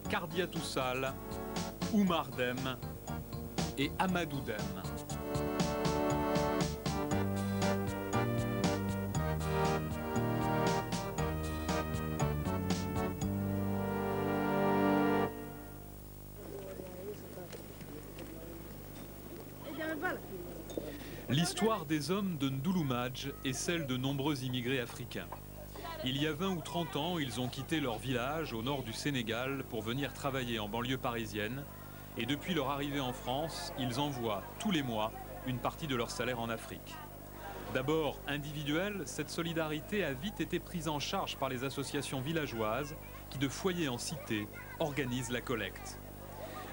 Kardiatou Sall, Oumar Dem et Amadou Dem. L'histoire des hommes de Ndouloumadj est celle de nombreux immigrés africains. Il y a 20 ou 30 ans, ils ont quitté leur village au nord du Sénégal pour venir travailler en banlieue parisienne. Et depuis leur arrivée en France, ils envoient tous les mois une partie de leur salaire en Afrique. D'abord individuelle, cette solidarité a vite été prise en charge par les associations villageoises qui, de foyer en cité, organisent la collecte.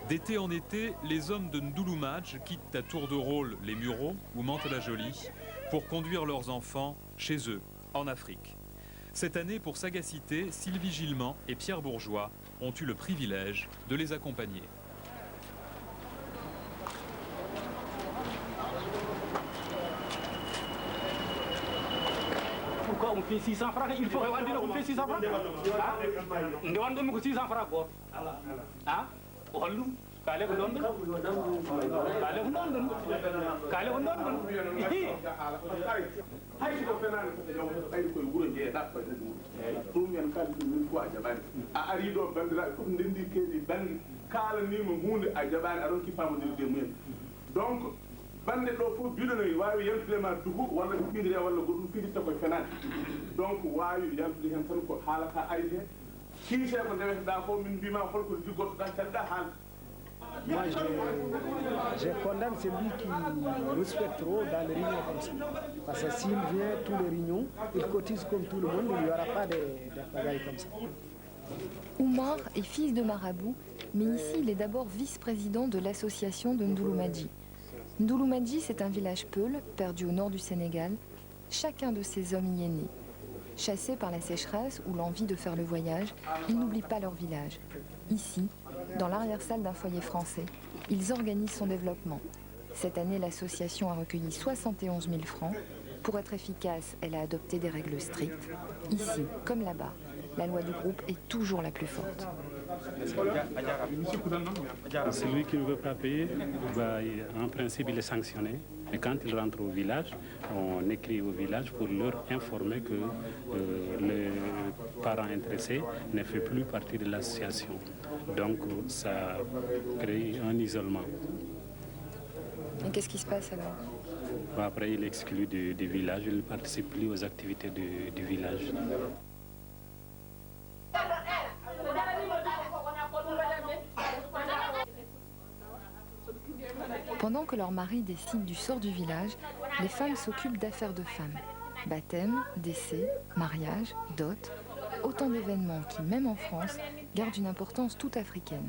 D'été en été, les hommes de Ndouloumadj quittent à tour de rôle les Mureaux ou Mantes-la-Jolie pour conduire leurs enfants chez eux, en Afrique. Cette année, pour sagacité, Sylvie Gillement et Pierre Bourgeois ont eu le privilège de les accompagner. Pourquoi on fait 600 francs? Il faut on fait 600 francs. On demande 600 francs quoi? Hein? Kale ko don kale ko don kale ko don hay ko fenane ko jaw ay ko wuro je da ko dum en kala dum ko a jabani a ari do bandira ko ndendi keedi bangi kala ni mo hunde a jabani aron ki famodir de mumen donc bande do fo bidono wawi yantude ma dugu walla fidire walla godum fidita ko fenane donc wawi yantude hen tan ko halata arite kiise ko deweta ko min bima holko jiggoto da calda hal. Moi, je condamne celui qui respecte trop dans les réunions comme ça. Parce que s'il vient tous les réunions, il cotise comme tout le monde, il n'y aura pas de pagaille comme ça. Oumar est fils de marabout, mais ici il est d'abord vice-président de l'association de Ndouloumadji. Ndouloumadji, c'est un village peul, perdu au nord du Sénégal. Chacun de ces hommes y est né. Chassés par la sécheresse ou l'envie de faire le voyage, ils n'oublient pas leur village. Ici, dans l'arrière-salle d'un foyer français, ils organisent son développement. Cette année, l'association a recueilli 71 000 francs. Pour être efficace, elle a adopté des règles strictes. Ici, comme là-bas, la loi du groupe est toujours la plus forte. Celui qui ne veut pas payer, en principe, il est sanctionné. Et quand il rentre au village, on écrit au village pour leur informer que le parent intéressé ne fait plus partie de l'association. Donc ça crée un isolement. Et qu'est-ce qui se passe alors? Après, il est exclu du village, il ne participe plus aux activités du village. Pendant que leur mari décide du sort du village, les femmes s'occupent d'affaires de femmes. Baptême, décès, mariage, dot, autant d'événements qui, même en France, gardent une importance toute africaine.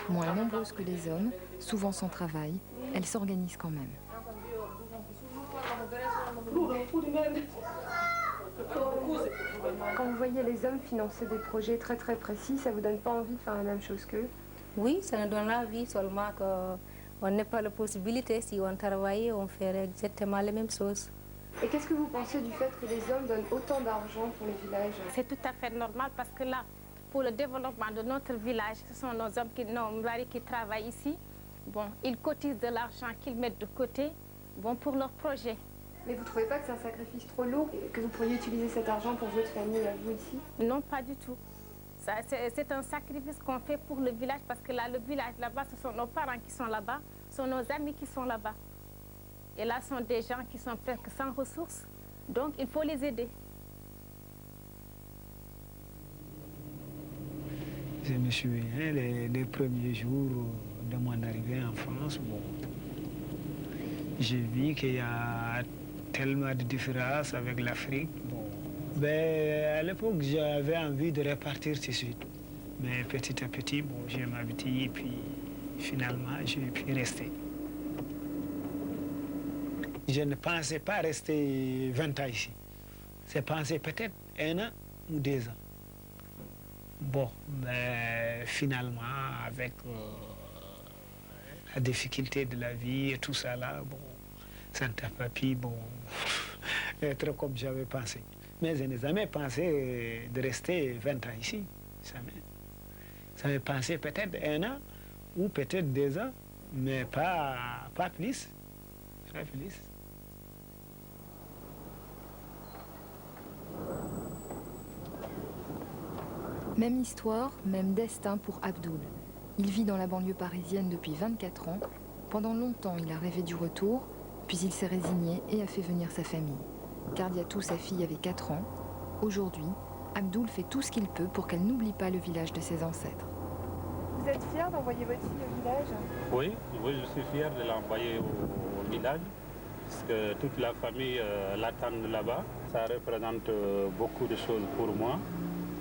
Moins nombreuses que les hommes, souvent sans travail, elles s'organisent quand même. Quand vous voyez les hommes financer des projets très très précis, ça vous donne pas envie de faire la même chose qu'eux? Oui, ça nous donne envie, seulement qu'on n'a pas la possibilité. Si on travaillait, on ferait exactement les mêmes choses. Et qu'est-ce que vous pensez du fait que les hommes donnent autant d'argent pour les villages? C'est tout à fait normal parce que là, pour le développement de notre village, ce sont nos hommes, nos maris qui travaillent ici. Bon, ils cotisent de l'argent qu'ils mettent de côté pour leur projet. Mais vous ne trouvez pas que c'est un sacrifice trop lourd et que vous pourriez utiliser cet argent pour votre famille à vous ici? Non, pas du tout. C'est un sacrifice qu'on fait pour le village parce que là, le village là-bas, ce sont nos parents qui sont là-bas, ce sont nos amis qui sont là-bas. Et là, ce sont des gens qui sont presque sans ressources, donc il faut les aider. Je me souviens, les premiers jours de mon arrivée en France, j'ai vu qu'il y a tellement de différences avec l'Afrique. À l'époque, j'avais envie de repartir tout de suite. Mais petit à petit, j'ai m'habitué et puis finalement, j'ai pu rester. Je ne pensais pas rester 20 ans ici. Je pensais peut-être 1 an ou 2 ans. Mais finalement, avec la difficulté de la vie et tout ça là, ça n'a pas pu être comme j'avais pensé. Mais je n'ai jamais pensé de rester 20 ans ici, jamais. Ça va passer peut-être 1 an ou peut-être 2 ans, mais pas plus. Pas plus. Même histoire, même destin pour Abdoul. Il vit dans la banlieue parisienne depuis 24 ans. Pendant longtemps, il a rêvé du retour, puis il s'est résigné et a fait venir sa famille. Kardiatou, sa fille, avait 4 ans. Aujourd'hui, Abdoul fait tout ce qu'il peut pour qu'elle n'oublie pas le village de ses ancêtres. Vous êtes fier d'envoyer votre fille au village? Oui, je suis fier de l'envoyer au village, parce que toute la famille l'attend là-bas. Ça représente beaucoup de choses pour moi.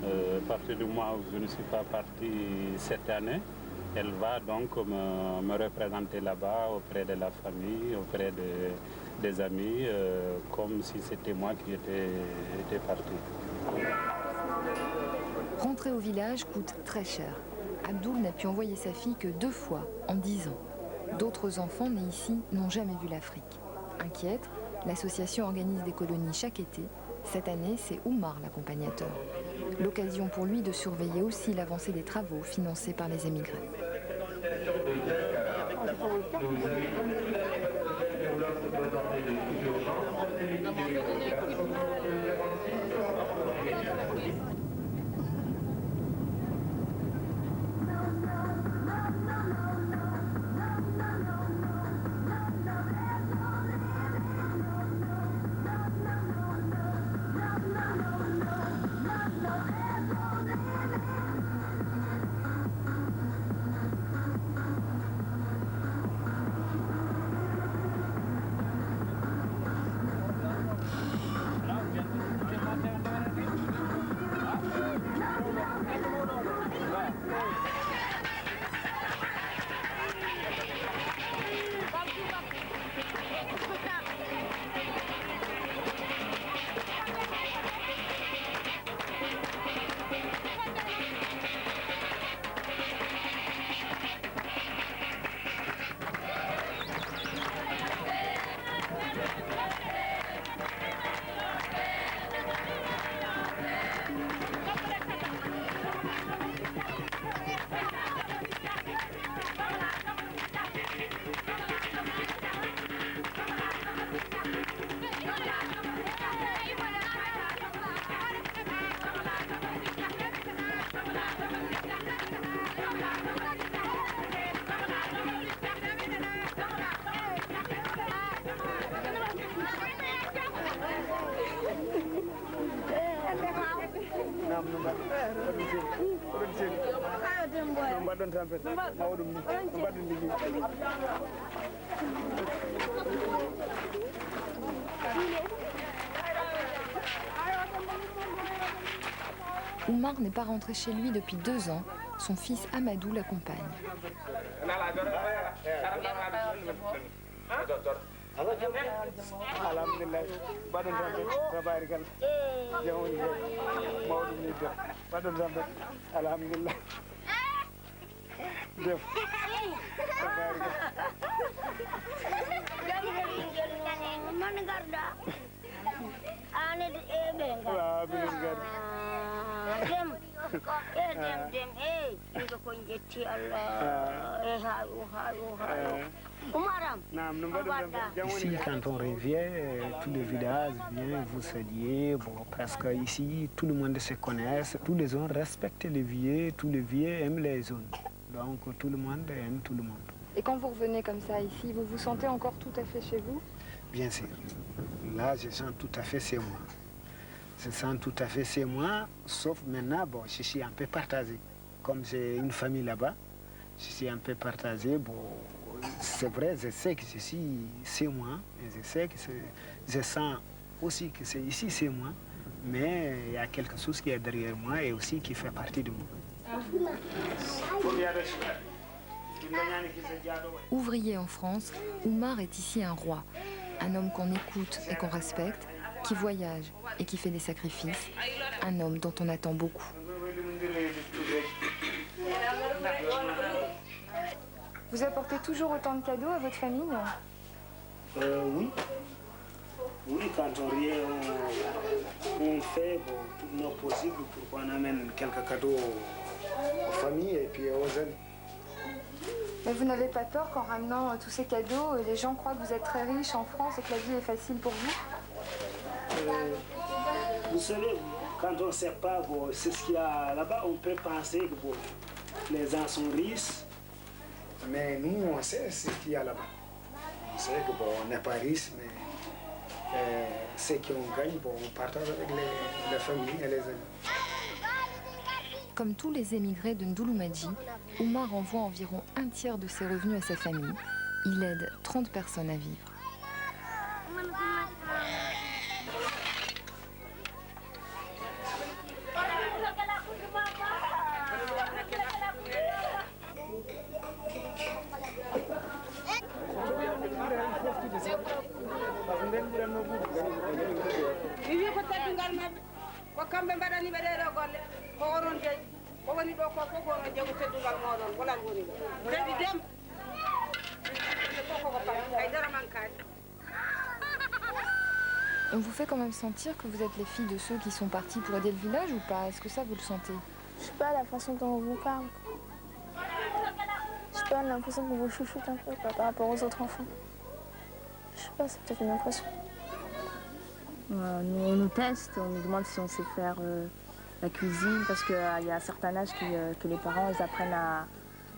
À partir du moment où je ne suis pas parti cette année, elle va donc me représenter là-bas auprès de la famille, auprès des amis, comme si c'était moi qui étais parti. Rentrer au village coûte très cher. Abdoul n'a pu envoyer sa fille que 2 fois en 10 ans. D'autres enfants nés ici n'ont jamais vu l'Afrique. Inquiète, l'association organise des colonies chaque été. Cette année, c'est Oumar l'accompagnateur. L'occasion pour lui de surveiller aussi l'avancée des travaux financés par les émigrés. Oumar n'est pas rentré chez lui depuis 2 ans. Son fils Amadou l'accompagne. Ici, quand on revient, tout le village vient vous saluer. Bon, presque ici, tout le monde se connaît, tous les gens respectent les vieux, tous les vieux aiment les jeunes. Donc tout le monde aime tout le monde. Et quand vous revenez comme ça ici, vous vous sentez encore tout à fait chez vous? Bien sûr. Là, je sens tout à fait chez moi. Je sens tout à fait chez moi, sauf maintenant, bon, je suis un peu partagé. Comme j'ai une famille là-bas, je suis un peu partagé. Bon, c'est vrai, je sais que je suis chez moi, et je sais que je sens aussi que c'est ici chez moi, mais il y a quelque chose qui est derrière moi et aussi qui fait partie de moi. Ouvrier en France, Oumar est ici un roi, un homme qu'on écoute et qu'on respecte, qui voyage et qui fait des sacrifices, un homme dont on attend beaucoup. Vous apportez toujours autant de cadeaux à votre famille? Oui. Oui, quand on vient, on fait tout le possible pour qu'on amène quelques cadeaux aux familles et puis aux amis. Mais vous n'avez pas peur qu'en ramenant tous ces cadeaux, les gens croient que vous êtes très riche en France et que la vie est facile pour vous? Vous savez, quand on ne sait pas, bon, c'est ce qu'il y a là-bas, on peut penser que bon, les gens sont riches, mais nous, on sait ce qu'il y a là-bas. On sait que bon, on n'est pas riche, mais ce qu'on gagne, bon, on partage avec les familles et les amis. Comme tous les émigrés de Ndouloumadji, Oumar envoie environ un tiers de ses revenus à sa famille. Il aide 30 personnes à vivre. On vous fait quand même sentir que vous êtes les filles de ceux qui sont partis pour aider le village ou pas? Est-ce que ça vous le sentez? Je sais pas, la façon dont on vous parle. Je sais pas, l'impression qu'on vous chouchoute un peu quoi, par rapport aux autres enfants. Je sais pas, c'est peut-être une impression. Nous, on nous teste, on nous demande si on sait faire la cuisine, parce qu'il y a un certain âge que les parents ils apprennent,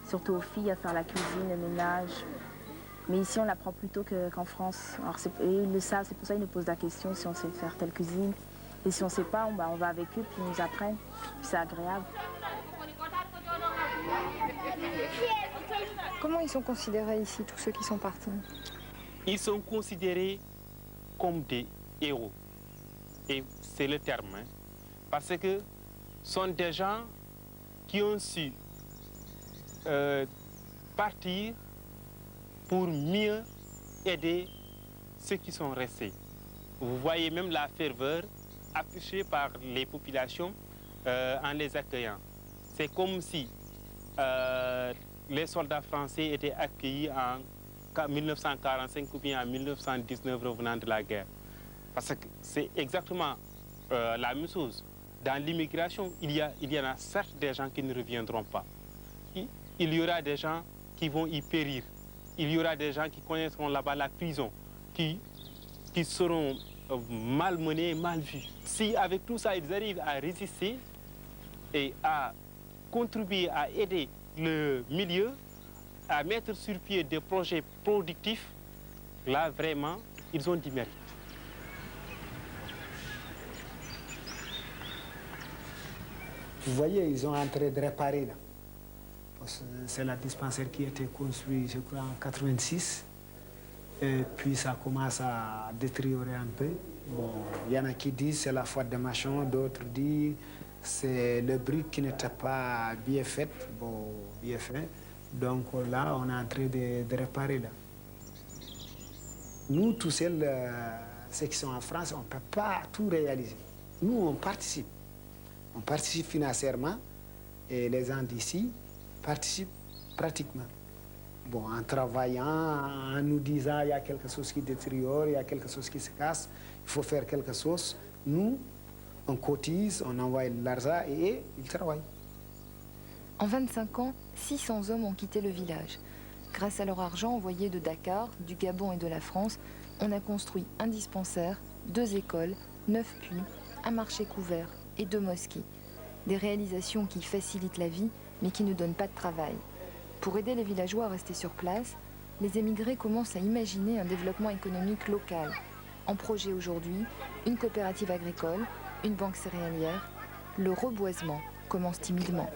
surtout aux filles, à faire la cuisine, le ménage. Mais ici, on l'apprend plus tôt qu'en France. Alors, et ils le savent, c'est pour ça qu'ils nous posent la question si on sait faire telle cuisine. Et si on ne sait pas, on va avec eux, puis ils nous apprennent. C'est agréable. Comment ils sont considérés ici, tous ceux qui sont partis? Ils sont considérés comme des héros. Et c'est le terme, hein, parce que ce sont des gens qui ont su partir pour mieux aider ceux qui sont restés. Vous voyez même la ferveur affichée par les populations en les accueillant. C'est comme si les soldats français étaient accueillis en 1945 ou bien en 1919 revenant de la guerre. Parce que c'est exactement la même chose. Dans l'immigration, il y en a certes des gens qui ne reviendront pas. Il y aura des gens qui vont y périr. Il y aura des gens qui connaîtront là-bas la prison, qui seront malmenés, mal vus. Si avec tout ça, ils arrivent à résister et à contribuer à aider le milieu, à mettre sur pied des projets productifs, là vraiment, ils ont du mérite. Vous voyez, ils sont en train de réparer là. C'est la dispensaire qui a été construite, je crois, en 86. Et puis ça commence à détériorer un peu. Bon, il y en a qui disent c'est la faute des machins, d'autres disent c'est le brique qui n'était pas bien fait. Bon, bien fait. Donc là, on est en train de réparer là. Nous, tous seuls, ceux qui sont en France, on ne peut pas tout réaliser. Nous, on participe. On participe financièrement et les gens d'ici participent pratiquement. Bon, en travaillant, en nous disant il y a quelque chose qui détériore, il y a quelque chose qui se casse, il faut faire quelque chose. Nous, on cotise, on envoie de l'argent et ils travaillent. En 25 ans, 600 hommes ont quitté le village. Grâce à leur argent envoyé de Dakar, du Gabon et de la France, on a construit un dispensaire, 2 écoles, 9 puits, un marché couvert et 2 mosquées. Des réalisations qui facilitent la vie, mais qui ne donnent pas de travail. Pour aider les villageois à rester sur place, les émigrés commencent à imaginer un développement économique local. En projet aujourd'hui, une coopérative agricole, une banque céréalière. Le reboisement commence timidement.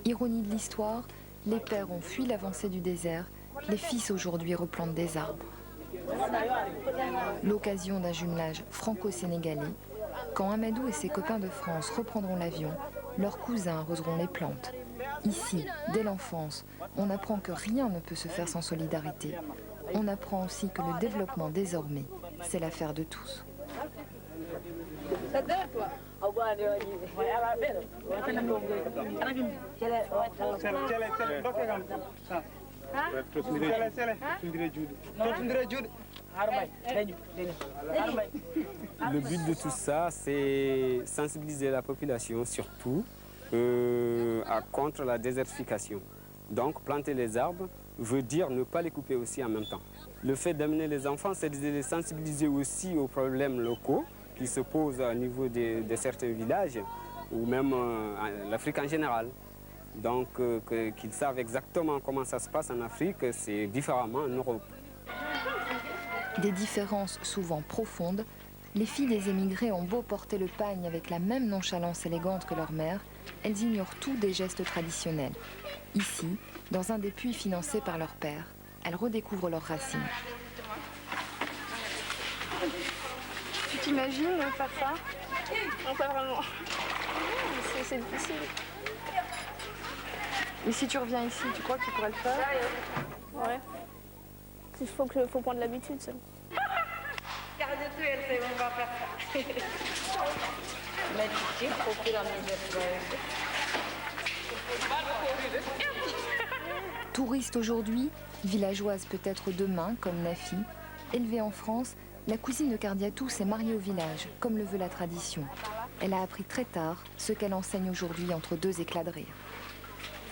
Ironie de l'histoire, les pères ont fui l'avancée du désert, les fils aujourd'hui replantent des arbres. L'occasion d'un jumelage franco-sénégalais, quand Amadou et ses copains de France reprendront l'avion, leurs cousins arroseront les plantes. Ici, dès l'enfance, on apprend que rien ne peut se faire sans solidarité. On apprend aussi que le développement désormais, c'est l'affaire de tous. Le but de tout ça, c'est sensibiliser la population surtout contre la désertification. Donc planter les arbres veut dire ne pas les couper aussi en même temps. Le fait d'amener les enfants, c'est de les sensibiliser aussi aux problèmes locaux qui se posent au niveau de certains villages ou même l'Afrique en général. Donc qu'ils savent exactement comment ça se passe en Afrique, c'est différemment en Europe. Des différences souvent profondes, les filles des émigrés ont beau porter le pagne avec la même nonchalance élégante que leur mère, elles ignorent tout des gestes traditionnels. Ici, dans un des puits financés par leur père, elles redécouvrent leurs racines. Tu t'imagines faire ça? Non, pas vraiment. C'est difficile. Et si tu reviens ici, tu crois que tu pourrais le faire? Ouais. Il faut prendre l'habitude, ça. Touriste aujourd'hui, villageoise peut-être demain, comme Nafi, élevée en France, la cousine de Kardiatou s'est mariée au village, comme le veut la tradition. Elle a appris très tard ce qu'elle enseigne aujourd'hui entre deux éclats de rire.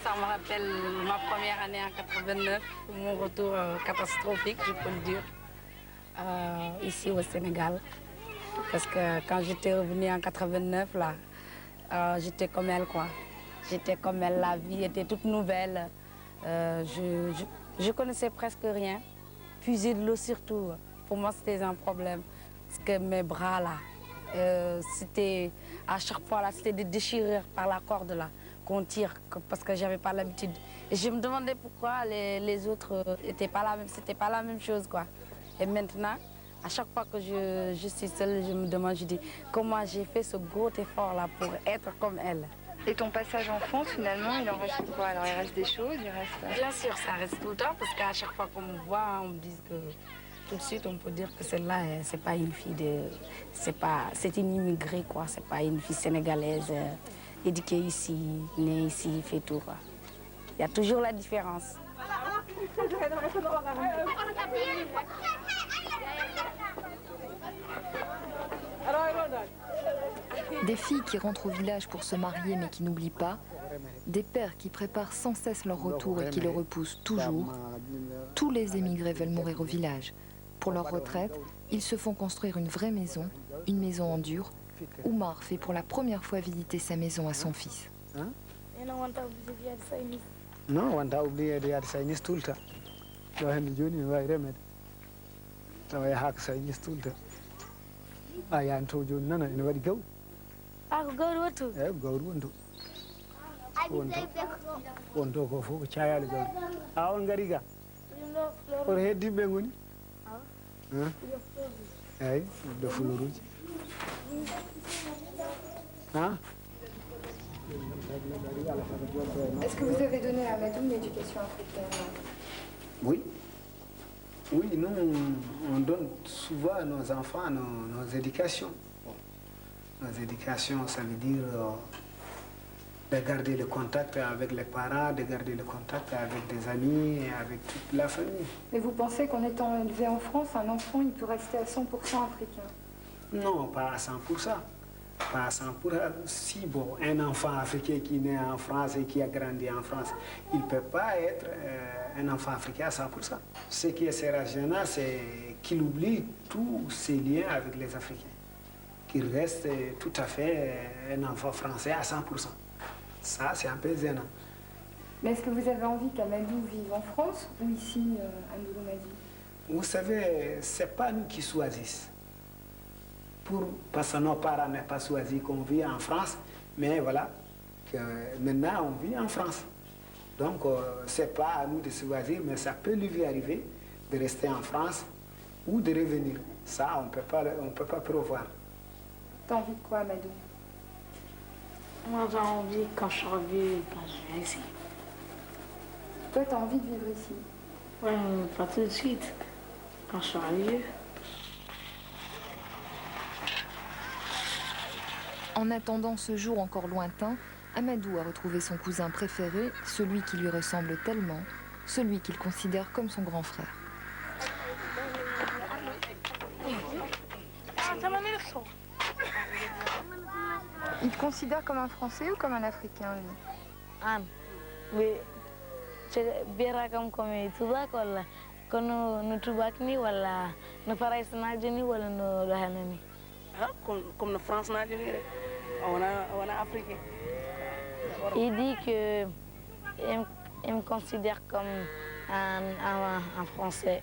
Ça me rappelle ma première année en 89, mon retour catastrophique, je peux le dire, ici au Sénégal. Parce que quand j'étais revenue en 89, là, j'étais comme elle, quoi. J'étais comme elle, la vie était toute nouvelle. Je connaissais presque rien. Puiser de l'eau surtout, pour moi c'était un problème. Parce que mes bras, là, c'était à chaque fois, là, c'était des déchirures par la corde, là. Qu'on tire parce que j'avais pas l'habitude. Et je me demandais pourquoi les autres étaient pas la même, c'était pas la même chose, quoi. Et maintenant, à chaque fois que je suis seule, je me demande, je dis comment j'ai fait ce gros effort là pour être comme elle. Et ton passage en France, finalement, il en reste quoi? Alors il reste des choses, il reste... Bien sûr, ça reste tout le temps parce qu'à chaque fois qu'on me voit, on me dit que tout de suite on peut dire que celle-là, c'est pas une fille de, c'est une immigrée, quoi. C'est pas une fille sénégalaise. Éduquée ici, née ici, fait tout, quoi. Il y a toujours la différence. Des filles qui rentrent au village pour se marier mais qui n'oublient pas, des pères qui préparent sans cesse leur retour et qui le repoussent toujours. Tous les émigrés veulent mourir au village. Pour leur retraite, ils se font construire une vraie maison, une maison en dur. Oumar fait pour la première fois visiter sa maison à son fils. Non, wanta oublier de saynis tulta. Do hen joni way remed. Tawa hak saynis tulta. Ayan to joni nana ina wadi gaw. Ah, ko gawri wattu? Gawri wonto. Wonto ko fof ko cayali gawri. On gari ga. Or heddiɓe ngoni? Eyyi, ɗo fuluruji. Hein? Est-ce que vous avez donné à Amadou une éducation africaine? Oui. Oui, nous, on donne souvent à nos enfants nos éducations. Nos éducations, ça veut dire de garder le contact avec les parents, de garder le contact avec des amis et avec toute la famille. Mais vous pensez qu'en étant élevé en France, un enfant, il peut rester à 100% africain? Non, pas à 100%. Pas à 100%. Si bon, un enfant africain qui naît en France et qui a grandi en France, il ne peut pas être un enfant africain à 100%. Ce qui est gênant, c'est qu'il oublie tous ses liens avec les Africains. Qu'il reste tout à fait un enfant français à 100%. Ça, c'est un peu gênant. Mais est-ce que vous avez envie qu'Amadou vive en France ou ici, à Ndouloumadi? Vous savez, ce n'est pas nous qui choisissons. Parce que nos parents n'ont pas choisi qu'on vit en France, mais voilà, que maintenant on vit en France. Donc, ce n'est pas à nous de choisir, mais ça peut lui arriver de rester en France ou de revenir. Ça, on ne peut pas prévoir. T'as envie de quoi, Amadou? Moi, j'ai envie, quand je reviens, je vais ici. Toi, tu as envie de vivre ici? Ouais, pas tout de suite. Quand je serai vieux. En attendant ce jour encore lointain, Amadou a retrouvé son cousin préféré, celui qui lui ressemble tellement, celui qu'il considère comme son grand frère. Il te considère comme un Français ou comme un Africain, lui? Comme la France, on est africain. Il dit qu'il me considère comme un Français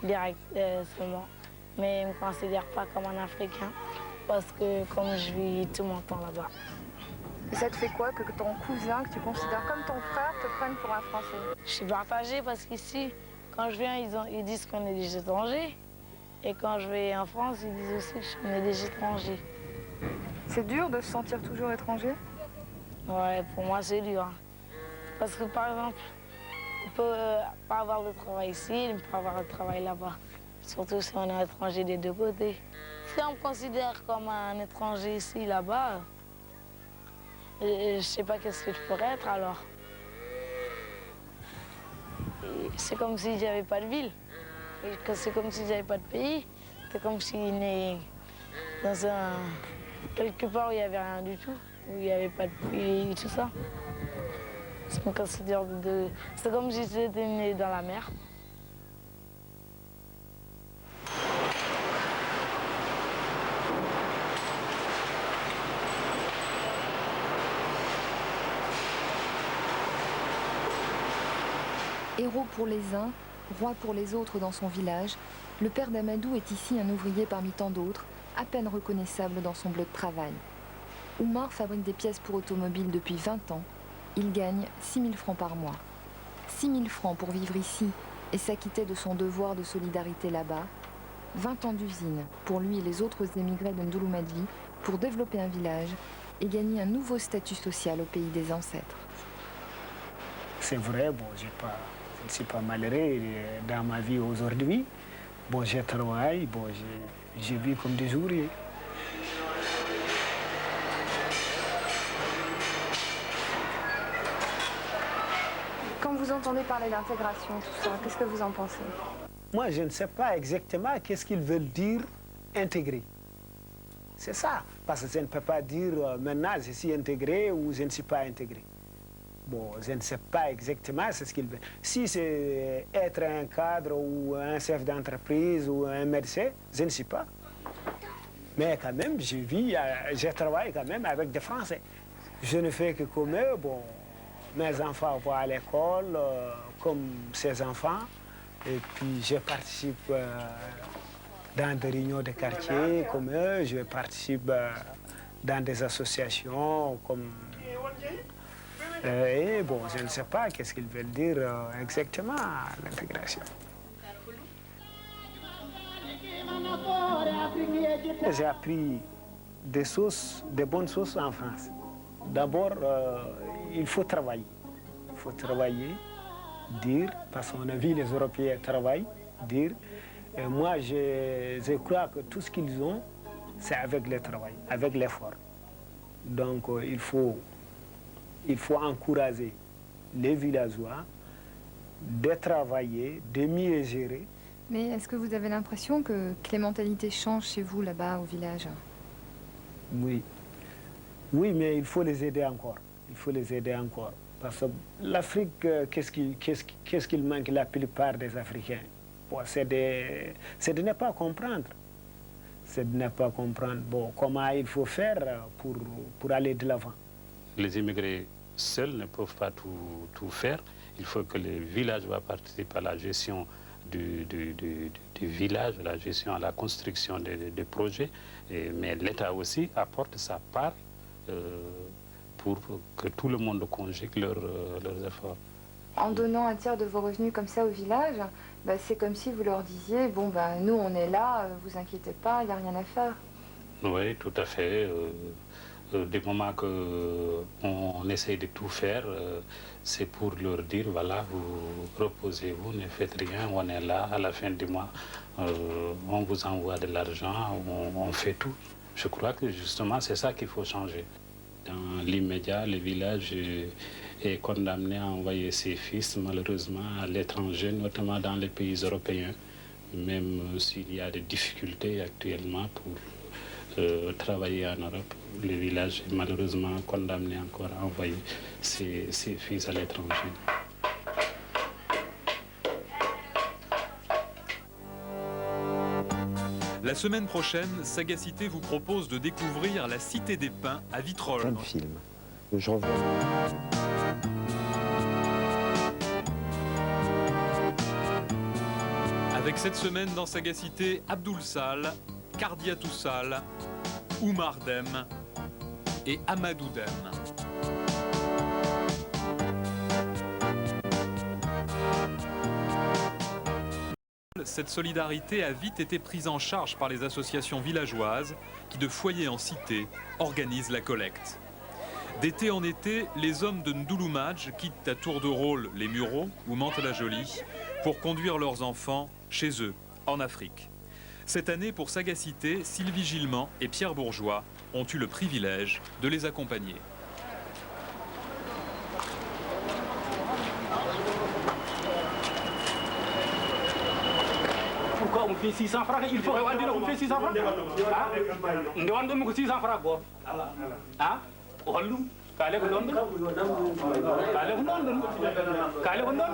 direct seulement, mais il ne me considère pas comme un Africain parce que comme je vis tout mon temps là-bas. Et ça te fait quoi que ton cousin, que tu considères comme ton frère, te prenne pour un Français? Je suis partagée parce qu'ici, quand je viens, ils disent qu'on est des étrangers. Et quand je vais en France, ils disent aussi qu'on est des étrangers. C'est dur de se sentir toujours étranger? Ouais, pour moi c'est dur. Parce que par exemple, on peut pas avoir de travail ici, on peut pas avoir de travail là-bas. Surtout si on est étranger des deux côtés. Si on me considère comme un étranger ici, là-bas, je sais pas qu'est-ce que je pourrais être alors. C'est comme si j'avais pas de ville. C'est comme si j'avais pas de pays. C'est comme si on est dans quelque part où il n'y avait rien du tout, où il n'y avait pas de pays et tout ça. C'est comme si j'étais né dans la mer. Héros pour les uns, roi pour les autres dans son village, le père d'Amadou est ici un ouvrier parmi tant d'autres, à peine reconnaissable dans son bleu de travail. Oumar fabrique des pièces pour automobiles depuis 20 ans. Il gagne 6 000 francs par mois. 6 000 francs pour vivre ici et s'acquitter de son devoir de solidarité là-bas. 20 ans d'usine pour lui et les autres émigrés de Ndouloumadji pour développer un village et gagner un nouveau statut social au pays des ancêtres. C'est vrai, bon, je ne suis pas malheureux dans ma vie aujourd'hui. Bon, je travaille, bon, je vis comme des ouvriers. Quand vous entendez parler d'intégration, tout ça, qu'est-ce que vous en pensez? Moi, je ne sais pas exactement qu'est-ce qu'ils veulent dire intégrer. C'est ça, parce que je ne peux pas dire maintenant je suis intégré ou je ne suis pas intégré. Bon, je ne sais pas exactement ce qu'ils veulent. Si c'est être un cadre ou un chef d'entreprise ou un médecin, je ne sais pas. Mais quand même, je travaille quand même avec des Français. Je ne fais que comme eux. Bon, mes enfants vont à l'école comme ces enfants. Et puis je participe dans des réunions de quartier comme eux. Je participe dans des associations comme... et bon, je ne sais pas qu'est-ce qu'ils veulent dire exactement, l'intégration. J'ai appris des bonnes choses en France. D'abord, il faut travailler. Il faut travailler, dire, parce qu'on a vu les Européens travailler, dire. Et moi, je crois que tout ce qu'ils ont, c'est avec le travail, avec l'effort. Donc, il faut encourager les villageois de travailler, de mieux gérer. Mais est-ce que vous avez l'impression que les mentalités changent chez vous, là-bas, au village? Oui. Oui, mais il faut les aider encore. Il faut les aider encore. Parce que l'Afrique, qu'est-ce qu'il manque la plupart des Africains? Bon, c'est de ne pas comprendre. C'est de ne pas comprendre comment il faut faire pour aller de l'avant. Les immigrés seuls ne peuvent pas tout faire. Il faut que les villageois participent à la gestion du village, la gestion, à la construction des projets. Mais l'État aussi apporte sa part pour que tout le monde conjugue leurs efforts. En donnant un tiers de vos revenus comme ça au village, c'est comme si vous leur disiez, bon, nous on est là, vous inquiétez pas, il n'y a rien à faire. Oui, tout à fait. Du moment qu'on essaye de tout faire, c'est pour leur dire, voilà, vous reposez-vous, ne faites rien, on est là, à la fin du mois, on vous envoie de l'argent, on fait tout. Je crois que justement, c'est ça qu'il faut changer. Dans l'immédiat, le village est condamné à envoyer ses fils, malheureusement, à l'étranger, notamment dans les pays européens, même s'il y a des difficultés actuellement pour travailler en Europe. Le village est malheureusement condamné encore à envoyer ses fils à l'étranger. La semaine prochaine, Sagacité vous propose de découvrir la Cité des Pins à Vitrolles. Un film. Je reviens. Avec cette semaine dans Sagacité, Abdoul Sall, Kardiatou Sall, Oumar Dem et Amadou Dem. Cette solidarité a vite été prise en charge par les associations villageoises qui, de foyer en cité, organisent la collecte. D'été en été, les hommes de Ndouloumadj quittent à tour de rôle les Mureaux ou Mantes-la-Jolie pour conduire leurs enfants chez eux, en Afrique. Cette année, pour Sagacité, Sylvie Gillement et Pierre Bourgeois ont eu le privilège de les accompagner. Pourquoi on fait 600 francs? Il faut revenir, on fait 600 francs. On demande 600 francs. Ah? Kale ko non kale ko non kale ko non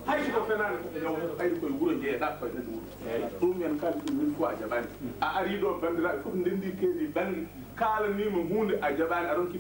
hay ko fenani ay ko wuro je da ko dum men kala dum ko a jabani a ari do bandira ko ndendi kedi bangi kala ni mo hunde a jabani aron ki